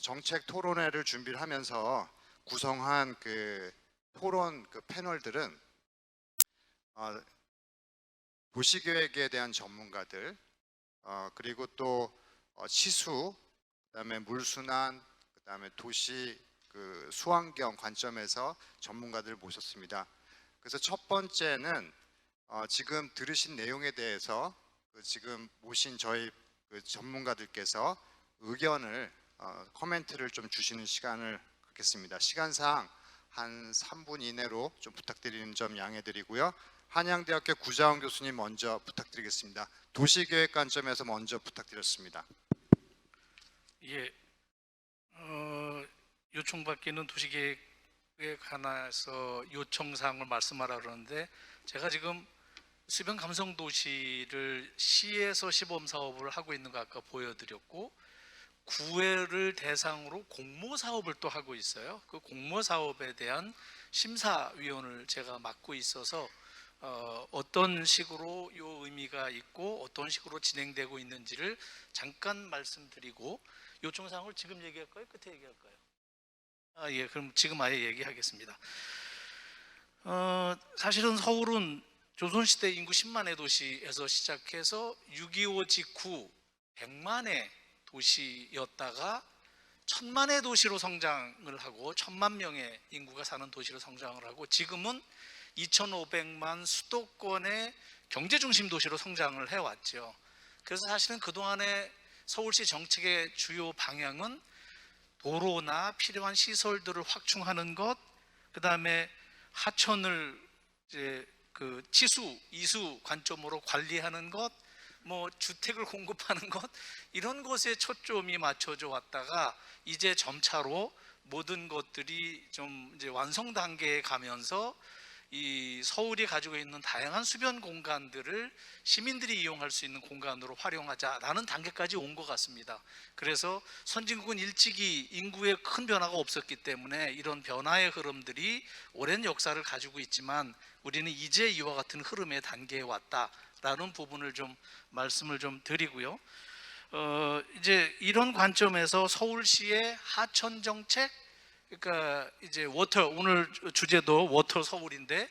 정책 토론회를 준비를 하면서 구성한 그 토론 그 패널들은 도시계획에 대한 전문가들, 그리고 또 치수, 그다음에 물순환, 그다음에 도시 그 수환경 관점에서 전문가들을 모셨습니다. 그래서 첫 번째는 지금 들으신 내용에 대해서 지금 모신 저희 그 전문가들께서 의견을 코멘트를 좀 주시는 시간을 갖겠습니다. 시간상 한 3분 이내로 좀 부탁드리는 점 양해드리고요. 한양대학교 구자원 교수님 먼저 부탁드리겠습니다. 도시계획 관점에서 먼저 부탁드렸습니다. 예, 요청받기는 도시계획에 관해서 요청사항을 말씀하라 그러는데 제가 지금 수변 감성 도시를 시에서 시범 사업을 하고 있는 거 아까 보여드렸고 구회를 대상으로 공모 사업을 또 하고 있어요. 그 공모 사업에 대한 심사위원을 제가 맡고 있어서 어떤 식으로 이 의미가 있고 어떤 식으로 진행되고 있는지를 잠깐 말씀드리고 요청사항을 지금 얘기할까요? 끝에 얘기할까요? 예, 그럼 지금 아예 얘기하겠습니다. 사실은 서울은 조선시대 인구 10만의 도시에서 시작해서 6.25 직후 100만의 도시였다가 1000만의 도시로 성장을 하고 1000만 명의 인구가 사는 도시로 성장을 하고 지금은 2500만 수도권의 경제중심 도시로 성장을 해왔죠. 그래서 사실은 그동안의 서울시 정책의 주요 방향은 도로나 필요한 시설들을 확충하는 것, 그 다음에 하천을 이제 그 치수, 이수 관점으로 관리하는 것, 뭐 주택을 공급하는 것, 이런 것에 초점이 맞춰져 왔다가 이제 점차로 모든 것들이 좀 이제 완성 단계에 가면서 이 서울이 가지고 있는 다양한 수변 공간들을 시민들이 이용할 수 있는 공간으로 활용하자라는 단계까지 온 것 같습니다. 그래서 선진국은 일찍이 인구에 큰 변화가 없었기 때문에 이런 변화의 흐름들이 오랜 역사를 가지고 있지만 우리는 이제 이와 같은 흐름의 단계에 왔다라는 부분을 좀 말씀을 좀 드리고요. 이제 이런 관점에서 서울시의 하천 정책, 그러니까 이제 워터, 오늘 주제도 워터 서울인데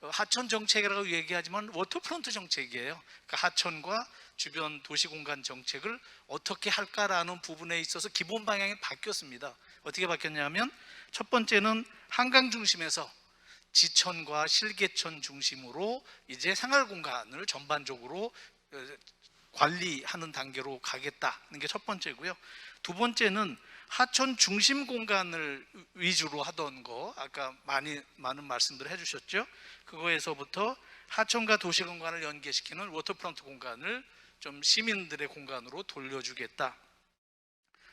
하천 정책이라고 얘기하지만 워터프론트 정책이에요. 그러니까 하천과 주변 도시공간 정책을 어떻게 할까라는 부분에 있어서 기본 방향이 바뀌었습니다. 어떻게 바뀌었냐면 첫 번째는 한강 중심에서 지천과 실개천 중심으로 이제 생활공간을 전반적으로 관리하는 단계로 가겠다는 게 첫 번째고요. 두 번째는 하천 중심 공간을 위주로 하던 거, 아까 많은 말씀들을 해주셨죠. 그거에서부터 하천과 도시 공간을 연계시키는 워터프론트 공간을 좀 시민들의 공간으로 돌려주겠다.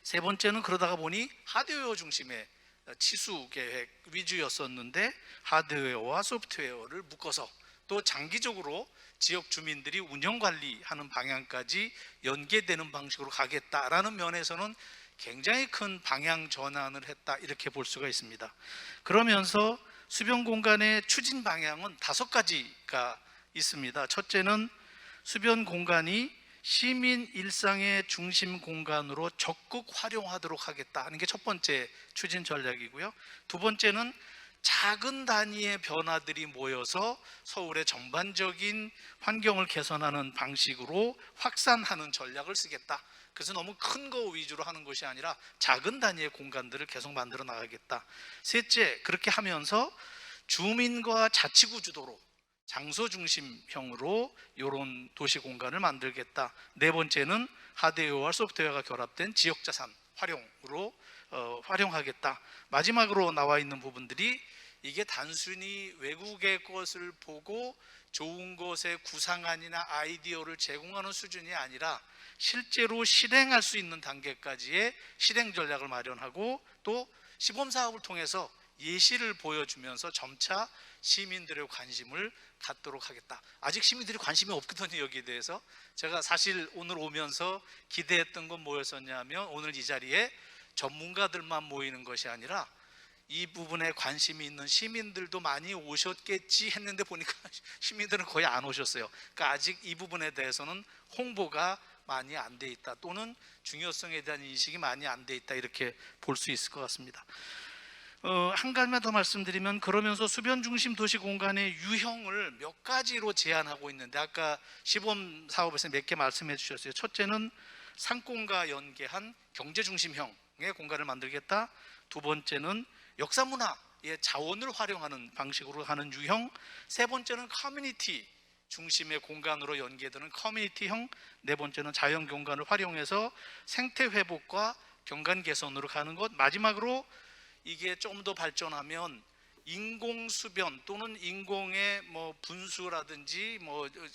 세 번째는 그러다가 보니 하드웨어 중심의 치수 계획 위주였었는데 하드웨어와 소프트웨어를 묶어서 또 장기적으로 지역 주민들이 운영 관리하는 방향까지 연계되는 방식으로 가겠다라는 면에서는 굉장히 큰 방향 전환을 했다, 이렇게 볼 수가 있습니다. 그러면서 수변 공간의 추진 방향은 5가지가 있습니다. 첫째는 수변 공간이 시민 일상의 중심 공간으로 적극 활용하도록 하겠다 하는 게 첫 번째 추진 전략이고요. 두 번째는 작은 단위의 변화들이 모여서 서울의 전반적인 환경을 개선하는 방식으로 확산하는 전략을 쓰겠다. 그래서 너무 큰 거 위주로 하는 것이 아니라 작은 단위의 공간들을 계속 만들어 나가겠다. 셋째, 그렇게 하면서 주민과 자치구 주도로 장소 중심형으로 이런 도시 공간을 만들겠다. 네 번째는 하드웨어와 소프트웨어가 결합된 지역자산 활용으로 활용하겠다. 마지막으로 나와 있는 부분들이 이게 단순히 외국의 것을 보고 좋은 것의 구상안이나 아이디어를 제공하는 수준이 아니라 실제로 실행할 수 있는 단계까지의 실행 전략을 마련하고 또 시범 사업을 통해서 예시를 보여주면서 점차 시민들의 관심을 갖도록 하겠다. 아직 시민들이 관심이 없거든요. 여기에 대해서 제가 사실 오늘 오면서 기대했던 건 뭐였었냐면 오늘 이 자리에 전문가들만 모이는 것이 아니라 이 부분에 관심이 있는 시민들도 많이 오셨겠지 했는데 보니까 시민들은 거의 안 오셨어요. 그러니까 아직 이 부분에 대해서는 홍보가 많이 안 돼 있다, 또는 중요성에 대한 인식이 많이 안 돼 있다, 이렇게 볼 수 있을 것 같습니다. 한 가지만 더 말씀드리면, 그러면서 수변 중심 도시 공간의 유형을 몇 가지로 제한하고 있는데, 아까 시범 사업에서 몇 개 말씀해 주셨어요. 첫째는 상권과 연계한 경제 중심형의 공간을 만들겠다. 두 번째는 역사 문화의 자원을 활용하는 방식으로 하는 유형. 세 번째는 커뮤니티 중심의 공간으로 연계되는 커뮤니티형. 네 번째는 자연 경관을 활용해서 생태 회복과 경관 개선으로 가는 것. 마지막으로 이게 좀 더 발전하면 인공 수변 또는 인공의 분수라든지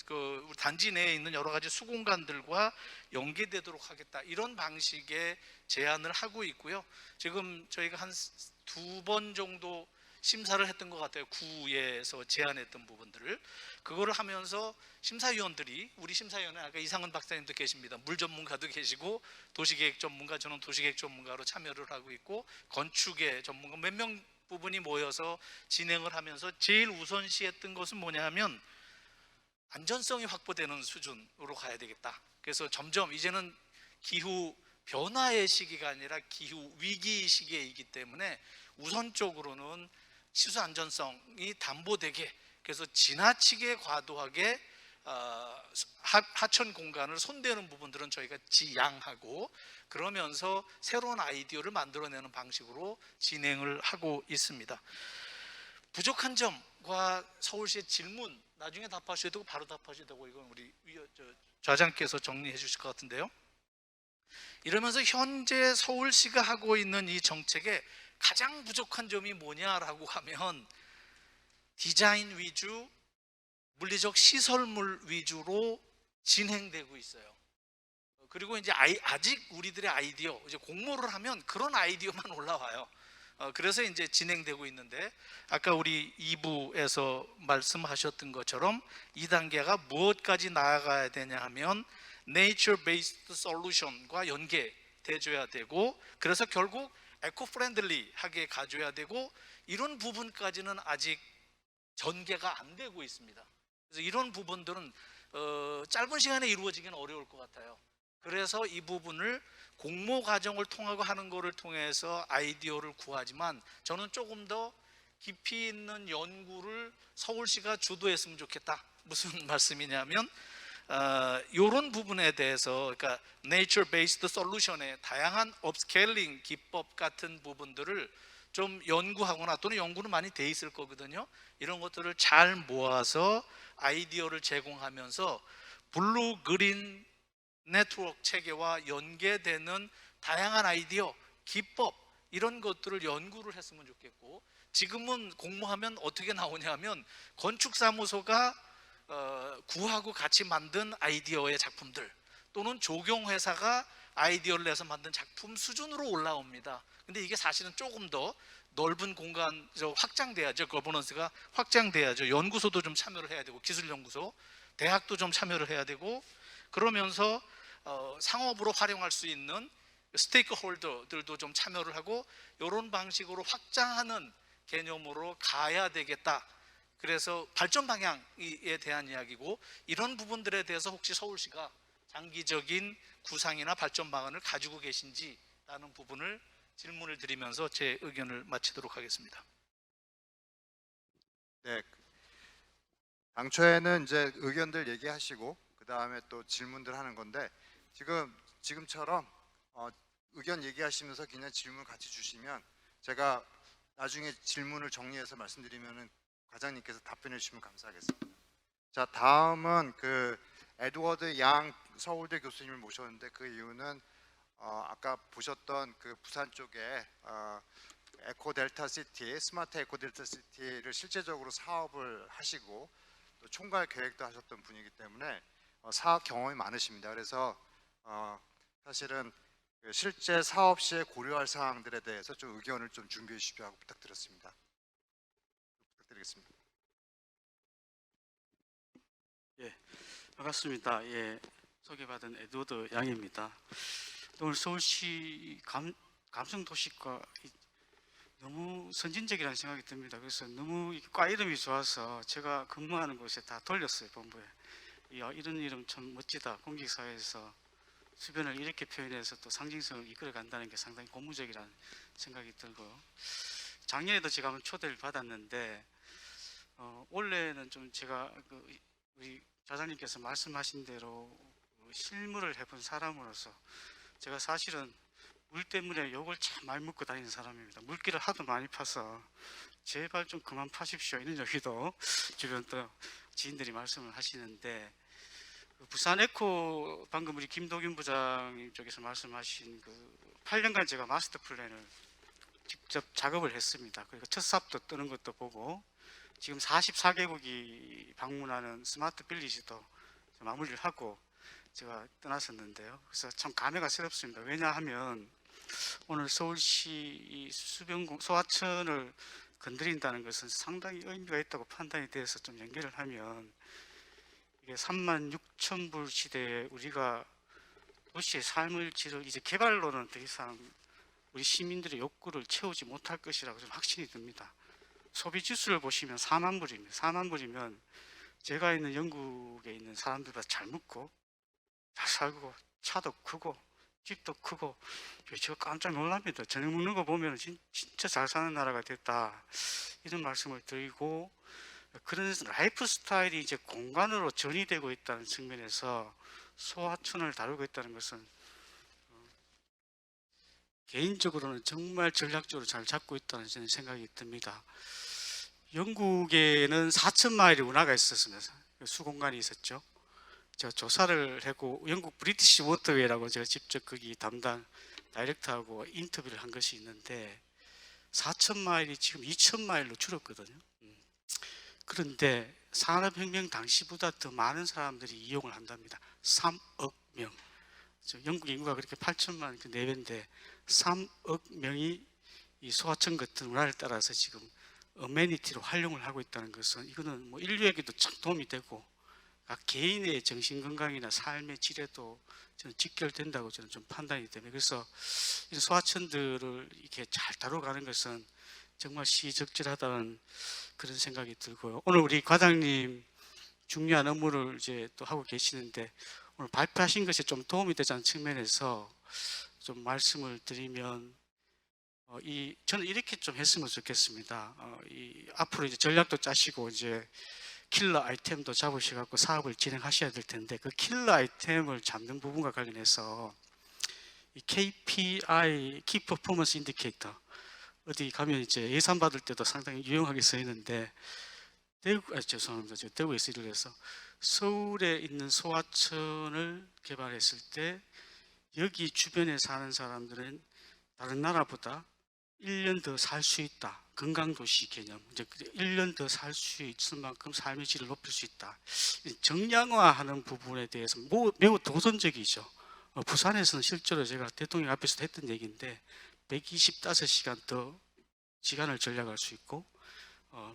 그 단지 내에 있는 여러 가지 수공간들과 연계되도록 하겠다, 이런 방식의 제안을 하고 있고요. 지금 저희가 한 2번 정도 심사를 했던 것 같아요. 구에서 제안했던 부분들을. 그거를 하면서 심사위원들이, 우리 심사위원회 아까 이상은 박사님도 계십니다. 물 전문가도 계시고 도시계획 전문가, 저는 도시계획 전문가로 참여를 하고 있고, 건축의 전문가 몇 명 부분이 모여서 진행을 하면서 제일 우선시했던 것은 뭐냐 하면 안전성이 확보되는 수준으로 가야 되겠다. 그래서 점점 이제는 기후 변화의 시기가 아니라 기후 위기 시기이기 때문에 우선적으로는 시설 안전성이 담보되게, 그래서 지나치게 과도하게 하천 공간을 손대는 부분들은 저희가 지양하고, 그러면서 새로운 아이디어를 만들어내는 방식으로 진행을 하고 있습니다. 부족한 점과 서울시의 질문 나중에 답하셔도 되고 바로 답하셔도 되고, 이건 우리 좌장께서 정리해 주실 것 같은데요. 이러면서 현재 서울시가 하고 있는 이 정책의 가장 부족한 점이 뭐냐라고 하면, 디자인 위주, 물리적 시설물 위주로 진행되고 있어요. 그리고 이제 아직 우리들의 아이디어, 이제 공모를 하면 그런 아이디어만 올라와요. 그래서 이제 진행되고 있는데, 아까 우리 2부에서 말씀하셨던 것처럼 2단계가 무엇까지 나아가야 되냐 하면 Nature Based Solution과 연계돼줘야 되고, 그래서 결국 에코 프렌들리하게 가져야 되고, 이런 부분까지는 아직 전개가 안 되고 있습니다. 그래서 이런 부분들은 짧은 시간에 이루어지기는 어려울 것 같아요. 그래서 이 부분을 공모 과정을 통하고 하는 것을 통해서 아이디어를 구하지만, 저는 조금 더 깊이 있는 연구를 서울시가 주도했으면 좋겠다. 무슨 말씀이냐면 이런 부분에 대해서, 그러니까 Nature Based Solution의 다양한 업스케일링 기법 같은 부분들을 좀 연구하거나, 또는 연구는 많이 돼 있을 거거든요. 이런 것들을 잘 모아서 아이디어를 제공하면서 블루 그린 네트워크 체계와 연계되는 다양한 아이디어, 기법, 이런 것들을 연구를 했으면 좋겠고, 지금은 공모하면 어떻게 나오냐면 건축사무소가 구하고 같이 만든 아이디어의 작품들, 또는 조경회사가 아이디어를 내서 만든 작품 수준으로 올라옵니다. 근데 이게 사실은 조금 더 넓은 공간 확장돼야죠. 거버넌스가 확장돼야죠. 연구소도 좀 참여를 해야 되고, 기술연구소, 대학도 좀 참여를 해야 되고, 그러면서 상업으로 활용할 수 있는 스테이크 홀더들도 좀 참여를 하고, 이런 방식으로 확장하는 개념으로 가야 되겠다. 그래서 발전 방향에 대한 이야기고, 이런 부분들에 대해서 혹시 서울시가 장기적인 구상이나 발전 방안을 가지고 계신지라는 부분을 질문을 드리면서 제 의견을 마치도록 하겠습니다. 네, 당초에는 이제 의견들 얘기하시고 그 다음에 또 질문들 하는 건데, 지금처럼 의견 얘기하시면서 그냥 질문 같이 주시면 제가 나중에 질문을 정리해서 말씀드리면은 과장님께서 답변해 주시면 감사하겠습니다. 자, 다음은 그 에드워드 양 서울대 교수님을 모셨는데, 그 이유는 아까 보셨던 그 부산 쪽에 에코 델타 시티, 스마트 에코 델타 시티를 실제적으로 사업을 하시고 또 총괄 계획도 하셨던 분이기 때문에 사업 경험이 많으십니다. 그래서 사실은 그 실제 사업 시에 고려할 사항들에 대해서 좀 의견을 좀 준비해 주십시오 하고 부탁드렸습니다. 부탁드리겠습니다. 예, 반갑습니다. 예, 소개받은 에드워드 양입니다. 오늘 서울시 감성도시과 너무 선진적이라는 생각이 듭니다. 그래서 너무 과 이름이 좋아서 제가 근무하는 곳에 다 돌렸어요, 본부에. 이런 이름 참 멋지다. 공직사회에서 수변을 이렇게 표현해서 또 상징성을 이끌어 간다는 게 상당히 고무적이라는 생각이 들고요. 작년에도 제가 한번 초대를 받았는데 원래는 좀 제가 우리 좌장님께서 말씀하신 대로 실무를 해본 사람으로서 제가 사실은 물 때문에 욕을 참 많이 먹고 다니는 사람입니다. 물기를 하도 많이 파서 제발 좀 그만 파십시오 이런 얘기도 주변 또 지인들이 말씀을 하시는데, 부산 에코 방금 우리 김도균 부장님 쪽에서 말씀하신 8년간 제가 마스터 플랜을 직접 작업을 했습니다. 그리고 첫 삽도 뜨는 것도 보고 지금 44개국이 방문하는 스마트 빌리지도 마무리를 하고 제가 떠났었는데요. 그래서 참 감회가 새롭습니다. 왜냐하면 오늘 서울시 수변공 소하천을 건드린다는 것은 상당히 의미가 있다고 판단이 돼서 좀 연결을 하면, 이게 36,000불 시대에 우리가 도시의 삶을 지를 이제 개발로는 더 이상 우리 시민들의 욕구를 채우지 못할 것이라고 좀 확신이 듭니다. 소비 지수를 보시면 4만 불입니다. 4만 불이면 제가 있는 영국에 있는 사람들보다 잘 먹고 잘 살고 차도 크고 집도 크고, 제가 깜짝 놀랍니다. 저녁 먹는 거 보면 진짜 잘 사는 나라가 됐다 이런 말씀을 드리고, 그런 라이프 스타일이 이제 공간으로 전이되고 있다는 측면에서 소하천을 다루고 있다는 것은 개인적으로는 정말 전략적으로 잘 잡고 있다는 저는 생각이 듭니다. 영국에는 4,000마일의 운하가 있었습니다. 수공간이 있었죠. 제가 조사를 했고 영국 브리티시 워터웨이라고 제가 직접 거기 담당 다이렉터하고 인터뷰를 한 것이 있는데 4,000마일이 지금 2,000마일로 줄었거든요. 그런데 산업혁명 당시보다 더 많은 사람들이 이용을 한답니다. 3억 명. 영국 인구가 그렇게 8천만 그 내외인데 3억 명이 이 소하천 같은 문화를 따라서 지금 어메니티로 활용을 하고 있다는 것은, 이거는 뭐 인류에게도 참 도움이 되고 각 개인의 정신 건강이나 삶의 질에도 저는 직결된다고 저는 좀 판단이 됩니다. 그래서 이 소하천들을 이렇게 잘 다뤄가는 것은 정말 시적절하다는 그런 생각이 들고요. 오늘 우리 과장님 중요한 업무를 이제 또 하고 계시는데 오늘 발표하신 것이 좀 도움이 되자는 측면에서 좀 말씀을 드리면, 저는 이렇게 좀 했으면 좋겠습니다. 앞으로 이제 전략도 짜시고 이제 킬러 아이템도 잡으셔갖고 사업을 진행하셔야 될 텐데, 그 킬러 아이템을 잡는 부분과 관련해서 이 KPI, 키 퍼포먼스 인디케이터, 어디 가면 이제 예산 받을 때도 상당히 유용하게 써 있는데, 죄송합니다. 제가 대구에서 일을 해서 서울에 있는 소하천을 개발했을 때 여기 주변에 사는 사람들은 다른 나라보다 1년 더 살 수 있다. 건강도시 개념. 이제 1년 더 살 수 있을 만큼 삶의 질을 높일 수 있다. 정량화하는 부분에 대해서 매우 도전적이죠. 부산에서는 실제로 제가 대통령 앞에서도 했던 얘기인데 125시간 더 시간을 절약할 수 있고,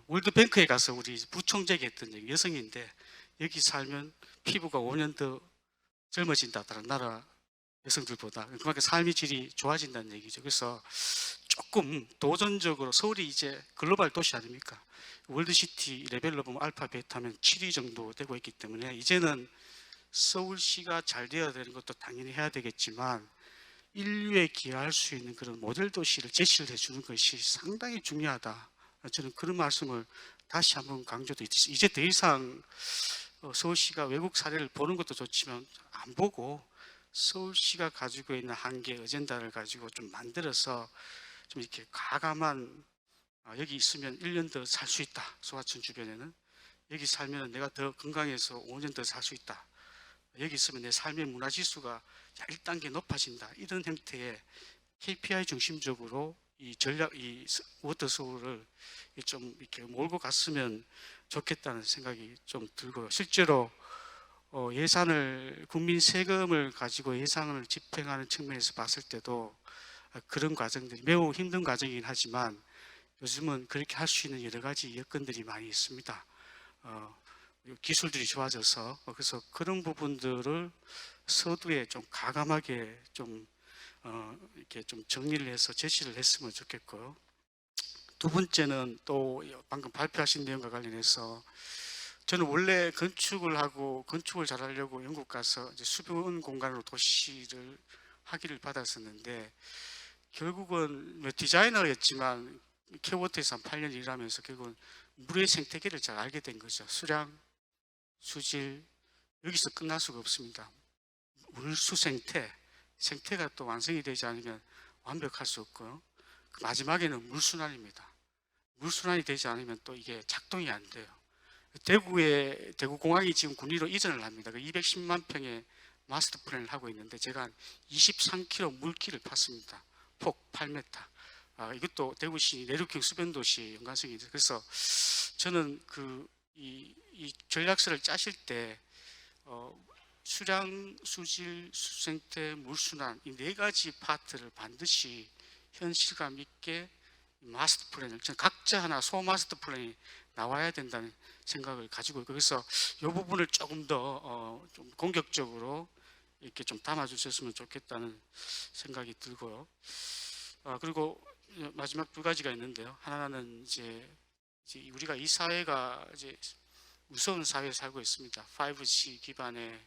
월드뱅크에 가서 우리 부총재가 했던 얘기, 여성인데 여기 살면 피부가 5년 더 젊어진다. 다른 나라 여성들보다. 그만큼 삶의 질이 좋아진다는 얘기죠. 그래서 조금 도전적으로, 서울이 이제 글로벌 도시 아닙니까? 월드시티 레벨로 보면 알파, 베타면 7위 정도 되고 있기 때문에 이제는 서울시가 잘 되어야 되는 것도 당연히 해야 되겠지만 인류에 기여할 수 있는 그런 모델 도시를 제시를 해주는 것이 상당히 중요하다. 저는 그런 말씀을 다시 한번 강조드리겠습니다. 이제 더 이상 서울시가 외국 사례를 보는 것도 좋지만 안 보고 서울시가 가지고 있는 한계 어젠다를 가지고 좀 만들어서 좀 이렇게 과감한, 여기 있으면 1년 더 살 수 있다. 소하천 주변에는 여기 살면 내가 더 건강해서 5년 더 살 수 있다. 여기 있으면 내 삶의 문화지수가 1단계 높아진다. 이런 형태의 KPI 중심적으로 이 전략, 이 워터 서울을 좀 이렇게 몰고 갔으면 좋겠다는 생각이 좀 들고요. 실제로 예산을, 국민 세금을 가지고 예산을 집행하는 측면에서 봤을 때도 그런 과정들이 매우 힘든 과정이긴 하지만 요즘은 그렇게 할 수 있는 여러 가지 여건들이 많이 있습니다. 기술들이 좋아져서. 그래서 그런 부분들을 서두에 좀 과감하게 좀 이렇게 좀 정리를 해서 제시를 했으면 좋겠고요. 두 번째는 또 방금 발표하신 내용과 관련해서 저는 원래 건축을 하고 건축을 잘하려고 영국 가서 이제 수변 공간으로 도시를 학위를 받았었는데 결국은 뭐 디자이너였지만 캐워트에서 한 8년 일하면서 결국은 물의 생태계를 잘 알게 된 거죠. 수량, 수질, 여기서 끝날 수가 없습니다. 물수 생태, 생태가 또 완성이 되지 않으면 완벽할 수 없고요. 마지막에는 물순환입니다. 물순환이 되지 않으면 또 이게 작동이 안 돼요. 대구공항이 지금 군위로 이전을 합니다. 210만 평의 마스터 플랜을 하고 있는데 제가 한 23km 물길을 팠습니다. 폭 8m. 이것도 대구시 내륙형 수변도시 연관성이 있어요. 그래서 저는 이 전략서를 짜실 때 수량, 수질, 수생태, 물순환 이 네 가지 파트를 반드시 현실감 있게 마스터 플랜을 각자 하나 소 마스터 플랜이 나와야 된다는 생각을 가지고 있고 그래서 이 부분을 조금 더 좀 공격적으로 이렇게 좀 담아주셨으면 좋겠다는 생각이 들고요. 그리고 마지막 두 가지가 있는데요. 하나는 이제 우리가 이 사회가 이제 무서운 사회에 살고 있습니다. 5G 기반의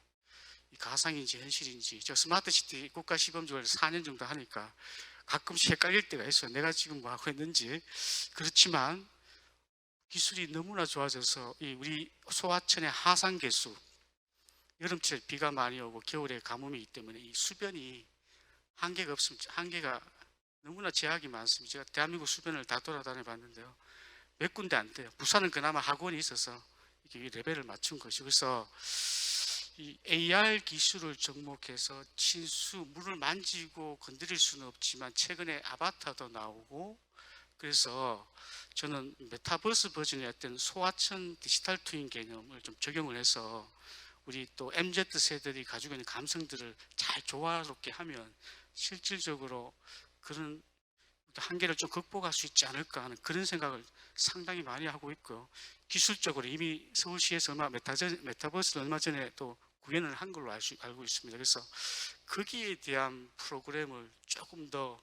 가상인지 현실인지 저 스마트시티 국가시범적으로 4년 정도 하니까 가끔씩 헷갈릴 때가 있어요. 내가 지금 뭐 하고 있는지. 그렇지만 기술이 너무나 좋아져서 우리 소하천의 하상 개수 여름철 비가 많이 오고 겨울에 가뭄이기 때문에 이 수변이 한계가 없습니다. 한계가 너무나 제약이 많습니다. 제가 대한민국 수변을 다 돌아다녀 봤는데요. 몇 군데 안 돼요. 부산은 그나마 학원이 있어서 이게 레벨을 맞춘 것이. 그래서 이 AR 기술을 접목해서 친수 물을 만지고 건드릴 수는 없지만 최근에 아바타도 나오고 그래서 저는 메타버스 버전의 어떤 소하천 디지털 트윈 개념을 좀 적용을 해서 우리 또 MZ세들이 가지고 있는 감성들을 잘 조화롭게 하면 실질적으로 그런 한계를 좀 극복할 수 있지 않을까 하는 그런 생각을 상당히 많이 하고 있고요. 기술적으로 이미 서울시에서 메타버스를 얼마 전에 또 구현을 한 걸로 알고 있습니다. 그래서 거기에 대한 프로그램을 조금 더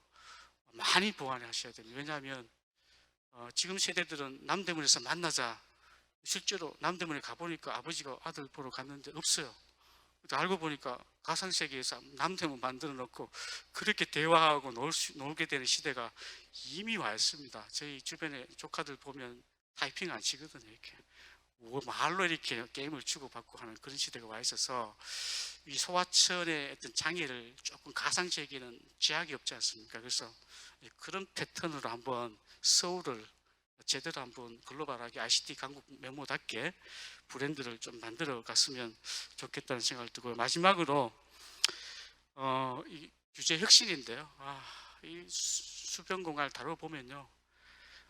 많이 보완하셔야 됩니다. 왜냐하면 지금 세대들은 남대문에서 만나자 실제로 남대문에 가보니까 아버지가 아들 보러 갔는데 없어요. 알고 보니까 가상세계에서 남대문 만들어 놓고 그렇게 대화하고 놀게 되는 시대가 이미 와 있습니다. 저희 주변에 조카들 보면 타이핑 안 치거든요. 이렇게 말로 이렇게 게임을 주고받고 하는 그런 시대가 와 있어서 이 소하천의 어떤 장애를 조금 가상세계는 제약이 없지 않습니까? 그래서 그런 패턴으로 한번 서울을 제대로 한번 글로벌하게 ICT 강국 메모답게 브랜드를 좀 만들어 갔으면 좋겠다는 생각을 들고요. 마지막으로 이 규제 혁신인데요. 이 수변 공간을 다뤄보면요,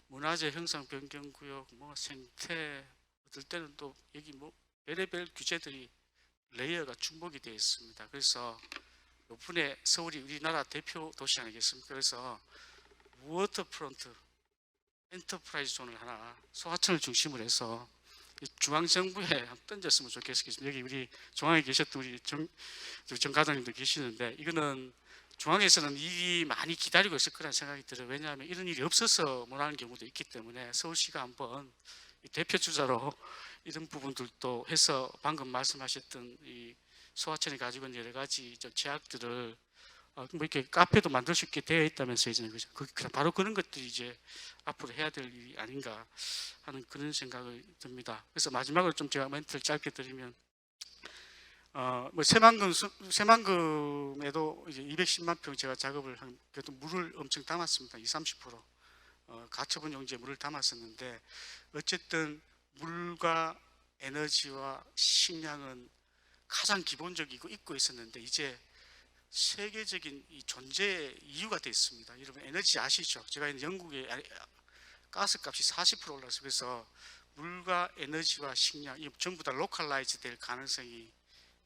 문화재 형상 변경구역, 뭐 생태, 어떨 때는 또 여기 뭐 별의별 규제들이 레이어가 중복이 되어 있습니다. 그래서 이번에 서울이 우리나라 대표 도시 아니겠습니까? 그래서 워터프론트 엔터프라이즈 존을 하나 소하천을 중심으로 해서 중앙정부에 던졌으면 좋겠습니다. 여기 우리 중앙에 계셨던 우리 정 과장님도 계시는데 이거는 중앙에서는 일이 많이 기다리고 있을 거라는 생각이 들어요. 왜냐하면 이런 일이 없어서 못하는 경우도 있기 때문에 서울시가 한번 대표 주자로 이런 부분들도 해서 방금 말씀하셨던 이 소하천이 가지고 있는 여러 가지 제약들을 뭐 이렇게 카페도 만들 수 있게 되어 있다면서 이제는 그죠? 바로 그런 것들이 이제 앞으로 해야 될 일이 아닌가 하는 그런 생각이 듭니다. 그래서 마지막으로 좀 제가 멘트를 짧게 드리면, 뭐 새만금에도 이제 210만 평 제가 작업을 한 그래도 물을 엄청 담았습니다. 20-30% 가처분 용지에 물을 담았었는데 어쨌든 물과 에너지와 식량은 가장 기본적이고 있고 있었는데 이제 세계적인 이 존재의 이유가 되어 있습니다. 여러분 에너지 아시죠? 제가 있는 영국에 가스값이 40% 올랐어요. 그래서 물과 에너지와 식량 이 전부 다 로컬라이즈 될 가능성이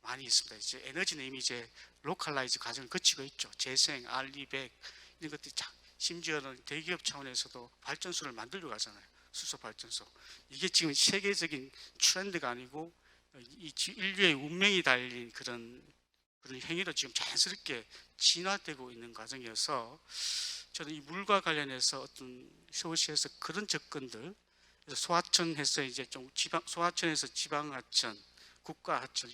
많이 있습니다. 이제 에너지는 이미 이제 로컬라이즈 과정을 거치고 있죠. 재생, 알리백 이런 것들이 심지어는 대기업 차원에서도 발전소를 만들려고 하잖아요. 수소 발전소. 이게 지금 세계적인 트렌드가 아니고 이 인류의 운명이 달린 그런 행위로 지금 자연스럽게 진화되고 있는 과정이어서 저는 이 물과 관련해서 어떤 서울시에서 그런 접근들 그래서 소하천에서 이제 좀 소하천에서 지방하천, 국가하천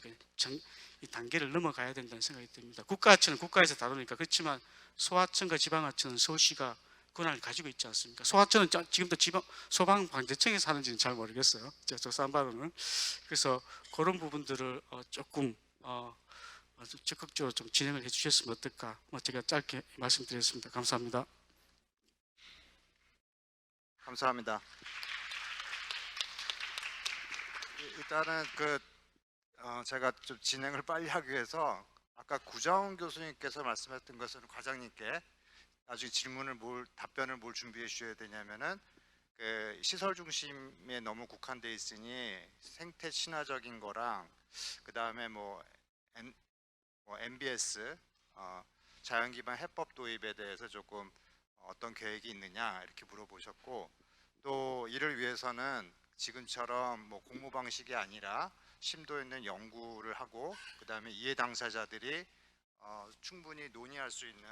이 단계를 넘어가야 된다는 생각이 듭니다. 국가하천은 국가에서 다루니까 그렇지만 소하천과 지방하천은 서울시가 권한을 가지고 있지 않습니까? 소하천은 지금도 소방방재청에서 하는지는 잘 모르겠어요. 제가 조사한 바로는. 그래서 그런 부분들을 조금 적극적으로 좀 진행을 해주셨으면 어떨까? 제가 짧게 말씀드렸습니다. 감사합니다. 감사합니다. 일단은 제가 좀 진행을 빨리 하기 위해서 아까 구자원 교수님께서 말씀하셨던 것은 과장님께 나중에 답변을 뭘 준비해 주셔야 되냐면은 그 시설 중심에 너무 국한돼 있으니 생태 친화적인 거랑 그 다음에 MBS 자연 기반 해법 도입에 대해서 조금 어떤 계획이 있느냐 이렇게 물어보셨고, 또 이를 위해서는 지금처럼 공모 방식이 아니라 심도 있는 연구를 하고 그 다음에 이해 당사자들이 충분히 논의할 수 있는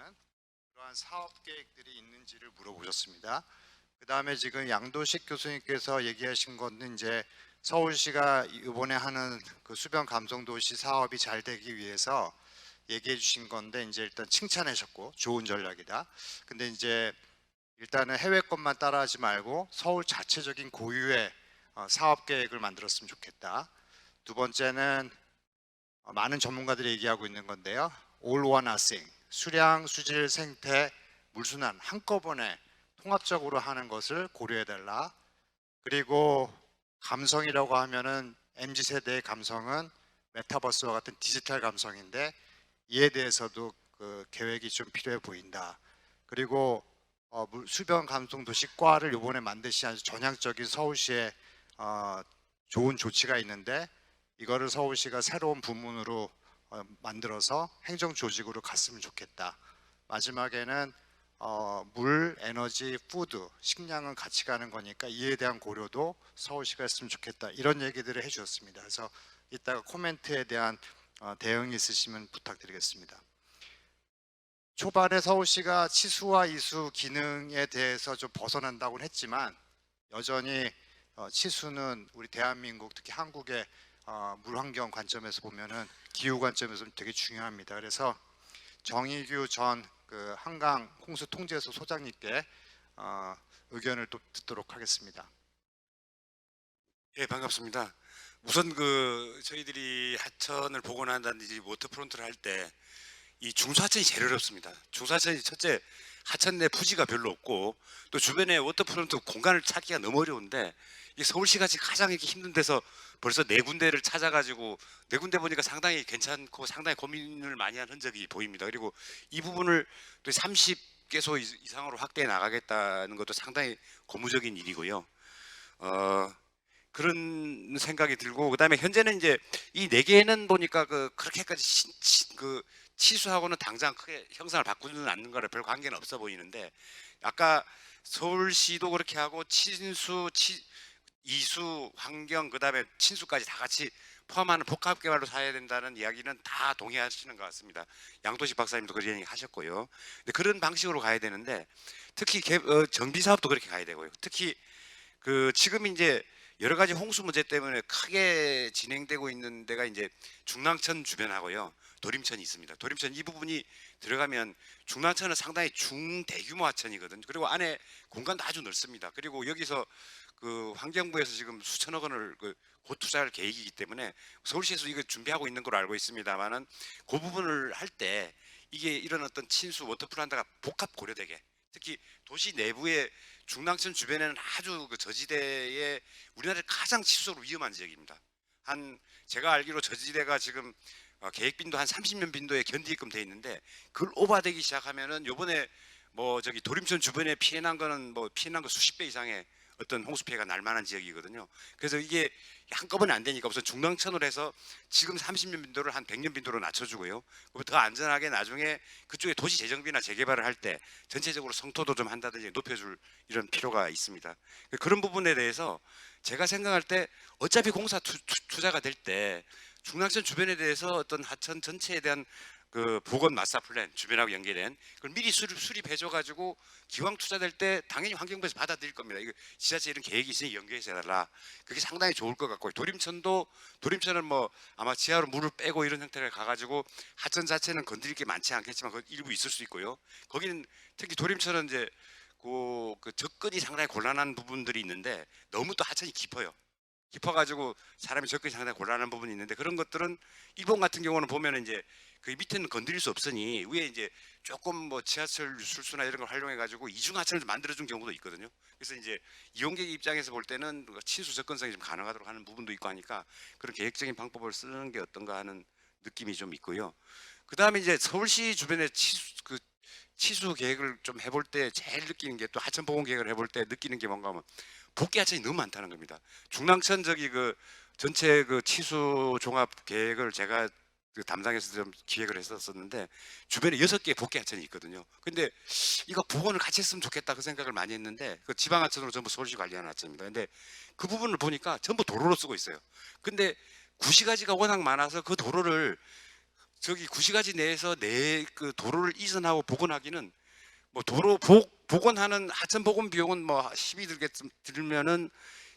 그러한 사업 계획들이 있는지를 물어보셨습니다. 그 다음에 지금 양도식 교수님께서 얘기하신 거는 이제 서울시가 이번에 하는 그 수변 감성 도시 사업이 잘 되기 위해서 얘기해 주신 건데, 이제 일단 칭찬하셨고 좋은 전략이다. 근데 이제 일단은 해외 것만 따라하지 말고 서울 자체적인 고유의 사업 계획을 만들었으면 좋겠다. 두 번째는 많은 전문가들이 얘기하고 있는 건데요. All or Nothing, 수량, 수질, 생태, 물순환 한꺼번에 통합적으로 하는 것을 고려해달라. 그리고 감성이라고 하면은 MZ세대의 감성은 메타버스와 같은 디지털 감성인데 이에 대해서도 그 계획이 좀 필요해 보인다. 그리고 수변 감성 도시과를 이번에 만드신 아주 전향적인 서울시의 좋은 조치가 있는데 이거를 서울시가 새로운 부문으로 만들어서 행정 조직으로 갔으면 좋겠다. 마지막에는 물, 에너지, 푸드, 식량은 같이 가는 거니까 이에 대한 고려도 서울시가 했으면 좋겠다. 이런 얘기들을 해주셨습니다. 그래서 이따가 코멘트에 대한 대응이 있으시면 부탁드리겠습니다. 초반에 서울시가 치수와 이수 기능에 대해서 좀 벗어난다고는 했지만 여전히 치수는 우리 대한민국 특히 한국의 물환경 관점에서 보면은 기후 관점에서 되게 중요합니다. 그래서 정의규 전 그 한강 홍수 통제소 소장님께 의견을 또 듣도록 하겠습니다. 예, 반갑습니다. 우선 저희들이 하천을 복원한다든지 워터프론트를 할 때 이 중소하천이 제일 어렵습니다. 중소하천이 첫째 하천 내 부지가 별로 없고 또 주변에 워터프론트 공간을 찾기가 너무 어려운데 이 서울시같이 가장 이렇게 힘든 데서 벌써 4군데를 찾아가지고 4군데 보니까 상당히 괜찮고 상당히 고민을 많이 한 흔적이 보입니다. 그리고 이 부분을 또 30개소 이상으로 확대해 나가겠다는 것도 상당히 고무적인 일이고요. 그런 생각이 들고, 그다음에 현재는 이제 이 4개는 보니까 그렇게까지 치수하고는 당장 크게 형상을 바꾸지는 않는 거라 별 관계는 없어 보이는데, 아까 서울시도 그렇게 하고 친수, 이수, 환경, 그다음에 친수까지 다 같이 포함하는 복합 개발로 사야 된다는 이야기는 다 동의하시는 것 같습니다. 양도식 박사님도 그런 얘기 하셨고요. 근데 그런 방식으로 가야 되는데 특히 정비 사업도 그렇게 가야 되고요. 특히 지금 이제 여러 가지 홍수 문제 때문에 크게 진행되고 있는 데가 이제 중랑천 주변하고요, 도림천이 있습니다. 도림천 이 부분이 들어가면 중랑천은 상당히 중대규모 하천이거든요. 그리고 안에 공간도 아주 넓습니다. 그리고 여기서 환경부에서 지금 수천억 원을 곧 투자할 계획이기 때문에 서울시에서 이거 준비하고 있는 걸로 알고 있습니다만은 그 부분을 할 때 이게 이런 어떤 친수 워터플란트가 복합 고려되게, 특히 도시 내부의 중랑천 주변에는 아주 저지대에 우리나라의 가장 치수적으로 위험한 지역입니다. 제가 알기로 저지대가 지금 계획 빈도 한 30년 빈도에 견디게끔 돼 있는데 그걸 오버되기 시작하면은 요번에 도림천 주변에 피해난 거는 피해난 거 수십 배 이상의 어떤 홍수 피해가 날 만한 지역이거든요. 그래서 이게 한꺼번에 안 되니까 우선 중랑천으로 해서 지금 30년 빈도를 한 100년 빈도로 낮춰주고요. 더 안전하게 나중에 그쪽에 도시 재정비나 재개발을 할 때 전체적으로 성토도 좀 한다든지 높여줄 이런 필요가 있습니다. 그런 부분에 대해서 제가 생각할 때 어차피 공사 투자가 될 때 중랑천 주변에 대해서 어떤 하천 전체에 대한 그 보건 마스터 플랜 주변하고 연계된 그걸 미리 수립해줘 가지고 기왕 투자될 때 당연히 환경부에서 받아들일 겁니다. 이거 지자체 이런 계획이 있으니 연계해서 해달라. 그게 상당히 좋을 것 같고요. 도림천은 뭐 아마 지하로 물을 빼고 이런 형태로 가가지고 하천 자체는 건드릴 게 많지 않겠지만 그 일부 있을 수 있고요. 거기는 특히 도림천은 이제 그 접근이 상당히 곤란한 부분들이 있는데 너무 또 하천이 깊어가지고 사람이 접근이 상당히 곤란한 부분이 있는데 그런 것들은 일본 같은 경우는 보면 이제 그 밑에는 건드릴 수 없으니 위에 이제 조금 뭐 지하철 유술수나 이런 걸 활용해 가지고 이중 하천을 만들어준 경우도 있거든요. 그래서 이제 이용객 입장에서 볼 때는 친수 접근성이 좀 가능하도록 하는 부분도 있고 하니까 그런 계획적인 방법을 쓰는 게 어떤가 하는 느낌이 좀 있고요. 그 다음에 이제 서울시 주변에 치수 계획을 좀 해볼 때 제일 느끼는 게 또 하천 보건 계획을 해볼 때 느끼는 게 뭔가 하면 복귀 하천이 너무 많다는 겁니다. 중랑천 저기 그 전체 그 치수 종합 계획을 제가 그 담당해서 좀 기획을 했었는데 주변에 6개의 복귀 하천이 있거든요. 근데 이거 복원을 같이 했으면 좋겠다 그 생각을 많이 했는데 그 지방 하천으로 전부 서울시 관리하는 하천입니다. 근데 그 부분을 보니까 전부 도로로 쓰고 있어요. 근데 구시가지가 워낙 많아서 그 도로를 저기 구시가지 내에서 그 도로를 이전하고 복원하기는 뭐 도로 복원하는 하천 복원 비용은 뭐 10이 들면은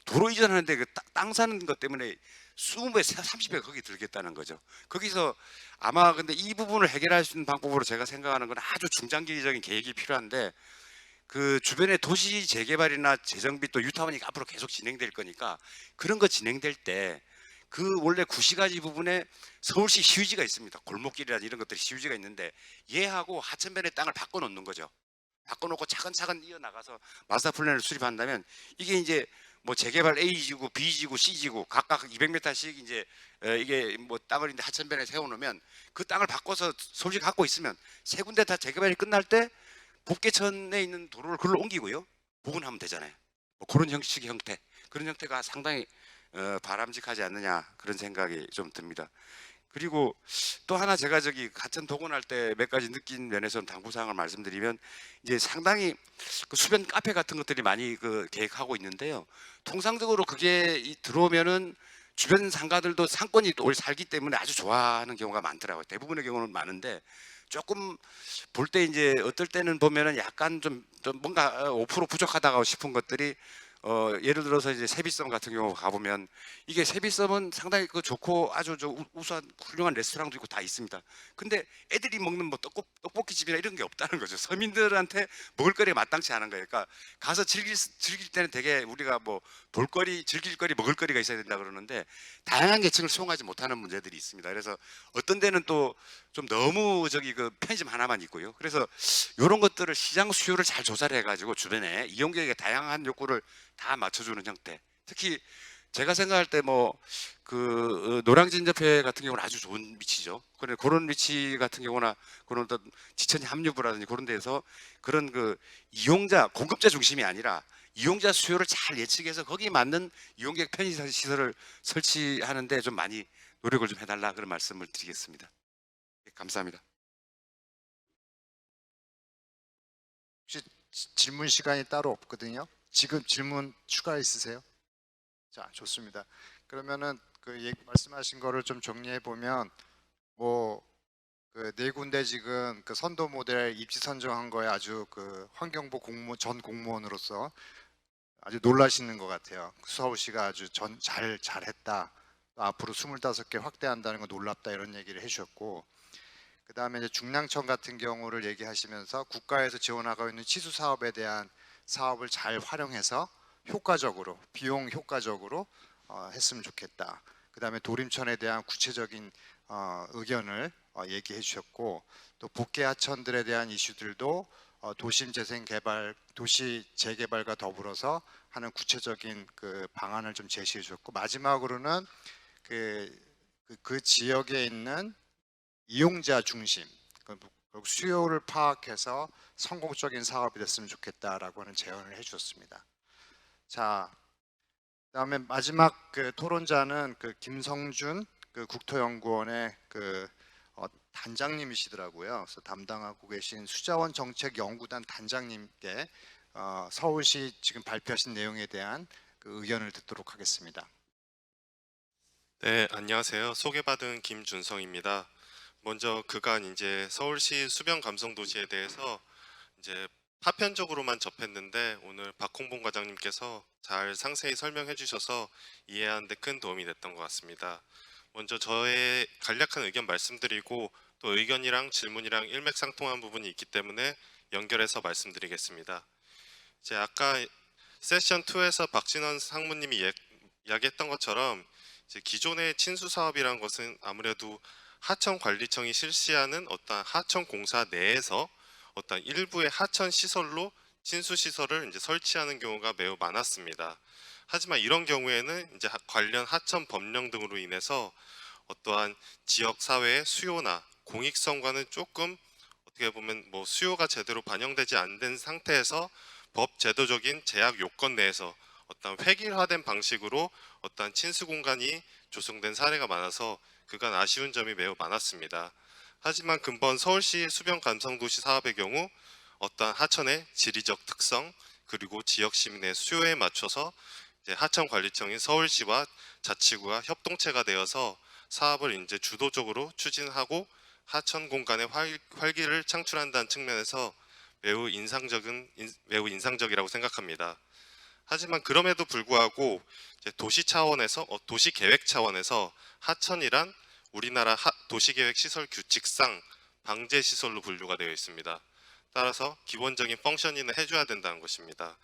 도로 이전하는데 그 땅 사는 것 때문에 20배, 30배 거기 들겠다는 거죠. 거기서 아마 근데 이 부분을 해결할 수 있는 방법으로 제가 생각하는 건 아주 중장기적인 계획이 필요한데 그 주변에 도시 재개발이나 재정비 또 유타운이 앞으로 계속 진행될 거니까 그런 거 진행될 때 그 원래 구시가지 부분에 서울시 시유지가 있습니다. 골목길이나 이런 것들이 시유지가 있는데 얘하고 하천변의 땅을 바꿔놓는 거죠. 바꿔놓고 차근차근 이어나가서 마스터 플랜을 수립한다면 이게 이제 뭐 재개발 A지구, B지구, C지구 각각 200m씩 이제 이게 뭐 땅을 이제 하천변에 세워놓으면 그 땅을 바꿔서 서울시 갖고 있으면 세 군데 다 재개발이 끝날 때 복개천에 있는 도로를 글로 옮기고요 복원하면 되잖아요. 뭐 그런 형식의 형태, 그런 형태가 상당히 바람직하지 않느냐 그런 생각이 좀 듭니다. 그리고 또 하나 제가 저기 하천 복원할 때 몇 가지 느낀 면에서는 당부사항을 말씀드리면 이제 상당히 그 수변 카페 같은 것들이 많이 그 계획하고 있는데요. 통상적으로 그게 들어오면은 주변 상가들도 상권이 또 살기 때문에 아주 좋아하는 경우가 많더라고요. 대부분의 경우는 많은데 조금 볼 때 이제 어떨 때는 보면은 약간 좀 뭔가 5% 부족하다고 싶은 것들이 예를 들어서 이제 세비섬 같은 경우 가보면 이게 세비섬은 상당히 그 좋고 아주 우수한 훌륭한 레스토랑도 있고 다 있습니다. 근데 애들이 먹는 뭐 떡볶이집이나 이런 게 없다는 거죠. 서민들한테 먹을거리가 마땅치 않은 거예요. 그러니까 가서 즐길 때는 되게 우리가 뭐 볼거리, 즐길거리, 먹을거리가 있어야 된다 그러는데 다양한 계층을 수용하지 못하는 문제들이 있습니다. 그래서 어떤 데는 또 좀 너무 저기 그 편의점 하나만 있고요. 그래서 이런 것들을 시장 수요를 잘 조사를 해가지고 주변에 이용객의 다양한 욕구를 다 맞춰주는 형태. 특히 제가 생각할 때 뭐 그 노량진접해 같은 경우는 아주 좋은 위치죠. 그런 위치 같은 경우나 그런 어떤 지천 합류부라든지 그런 데서 그런 그 이용자 공급자 중심이 아니라 이용자 수요를 잘 예측해서 거기에 맞는 이용객 편의 시설을 설치하는데 좀 많이 노력을 좀 해달라 그런 말씀을 드리겠습니다. 네, 감사합니다. 혹시 질문 시간이 따로 없거든요. 지금 질문 추가 있으세요? 자, 좋습니다. 그러면은 그 말씀하신 거를 좀 정리해 보면 뭐 그 네 군데 지금 그 선도 모델 입지 선정한 거에 아주 그 환경부 전 공무원으로서 아주 놀라시는 것 같아요. 서울시가 아주 잘했다. 또 앞으로 25개 확대한다는 거 놀랍다 이런 얘기를 해주셨고, 그 다음에 이제 중랑천 같은 경우를 얘기하시면서 국가에서 지원하고 있는 치수 사업에 대한 사업을 잘 활용해서 효과적으로 비용 효과적으로 했으면 좋겠다. 그 다음에 도림천에 대한 구체적인 의견을 얘기해 주셨고, 또 복개 하천들에 대한 이슈들도 도심 재생 개발, 도시 재개발과 더불어서 하는 구체적인 그 방안을 좀 제시해 주셨고, 마지막으로는 그 지역에 있는 이용자 중심, 수요를 파악해서 성공적인 사업이 됐으면 좋겠다라고 하는 제언을 해주셨습니다. 자, 그다음에 마지막 그 토론자는 그 김성준 그 국토연구원의 그 단장님이시더라고요. 그래서 담당하고 계신 수자원 정책 연구단 단장님께 서울시 지금 발표하신 내용에 대한 그 의견을 듣도록 하겠습니다. 네, 안녕하세요. 소개받은 김준성입니다. 먼저 그간 이제 서울시 수변 감성 도시에 대해서 이제 파편적으로만 접했는데 오늘 박홍봉 과장님께서 잘 상세히 설명해 주셔서 이해하는 데 큰 도움이 됐던 것 같습니다. 먼저 저의 간략한 의견 말씀드리고 또 의견이랑 질문이랑 일맥상통한 부분이 있기 때문에 연결해서 말씀드리겠습니다. 이제 아까 세션 2에서 박진원 상무님이 이야기했던 것처럼 이제 기존의 친수 사업이란 것은 아무래도 하천관리청이 실시하는 어떤 하천공사 내에서 어떤 일부의 하천 시설로 친수 시설을 이제 설치하는 경우가 매우 많았습니다. 하지만 이런 경우에는 이제 관련 하천 법령 등으로 인해서 어떠한 지역 사회의 수요나 공익성과는 조금 어떻게 보면 뭐 수요가 제대로 반영되지 않는 상태에서 법 제도적인 제약 요건 내에서 어떤 획일화된 방식으로 어떠한 친수 공간이 조성된 사례가 많아서 그간 아쉬운 점이 매우 많았습니다. 하지만 근본 서울시 수변 감성도시 사업의 경우 어떠한 하천의 지리적 특성 그리고 지역 시민의 수요에 맞춰서 이제 하천관리청인 서울시와 자치구가 협동체가 되어서 사업을 이제 주도적으로 추진하고 하천 공간의 활기를 창출한다는 측면에서 매우 인상적이라고 생각합니다. 하지만 그럼에도 불구하고 이제 도시 차원에서 도시 계획 차원에서 하천이란 우리나라 도시계획 시설 규칙상 방제 시설로 분류가 되어 있습니다. 따라서 기본적인 펑셔닝을 해줘야 된다는 것입니다.